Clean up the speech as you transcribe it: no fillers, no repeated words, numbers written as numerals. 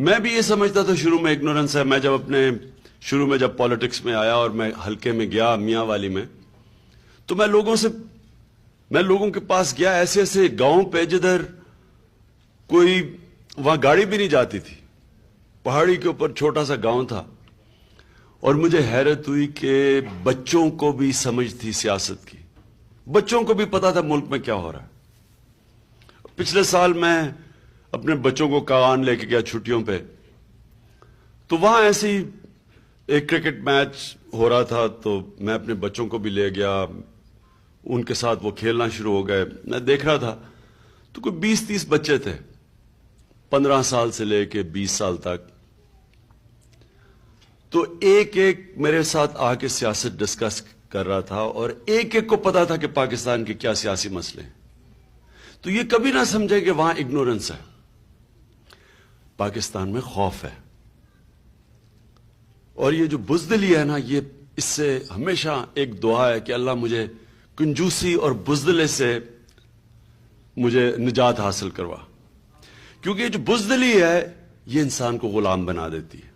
میں بھی یہ سمجھتا تھا شروع میں اگنورنس ہے. میں جب پالیٹکس میں آیا اور میں حلقے میں گیا میاں والی میں, تو میں لوگوں کے پاس گیا ایسے گاؤں پہ جدھر کوئی وہاں گاڑی بھی نہیں جاتی تھی, پہاڑی کے اوپر چھوٹا سا گاؤں تھا, اور مجھے حیرت ہوئی کہ بچوں کو بھی سمجھ تھی سیاست کی, بچوں کو بھی پتا تھا ملک میں کیا ہو رہا ہے. پچھلے سال میں اپنے بچوں کو کاغان لے کے گیا چھٹیوں پہ, تو وہاں ایسے ہی ایک کرکٹ میچ ہو رہا تھا, تو میں اپنے بچوں کو بھی لے گیا, ان کے ساتھ وہ کھیلنا شروع ہو گئے. میں دیکھ رہا تھا تو کوئی 20-30 بچے تھے, 15 سال سے لے کے 20 سال تک. تو ایک میرے ساتھ آ کے سیاست ڈسکس کر رہا تھا, اور ایک کو پتا تھا کہ پاکستان کے کیا سیاسی مسئلے ہیں. تو یہ کبھی نہ سمجھے کہ وہاں اگنورنس ہے, پاکستان میں خوف ہے. اور یہ جو بزدلی ہے نا, یہ اس سے ہمیشہ ایک دعا ہے کہ اللہ مجھے کنجوسی اور بزدلے سے مجھے نجات حاصل کروا, کیونکہ یہ جو بزدلی ہے یہ انسان کو غلام بنا دیتی ہے.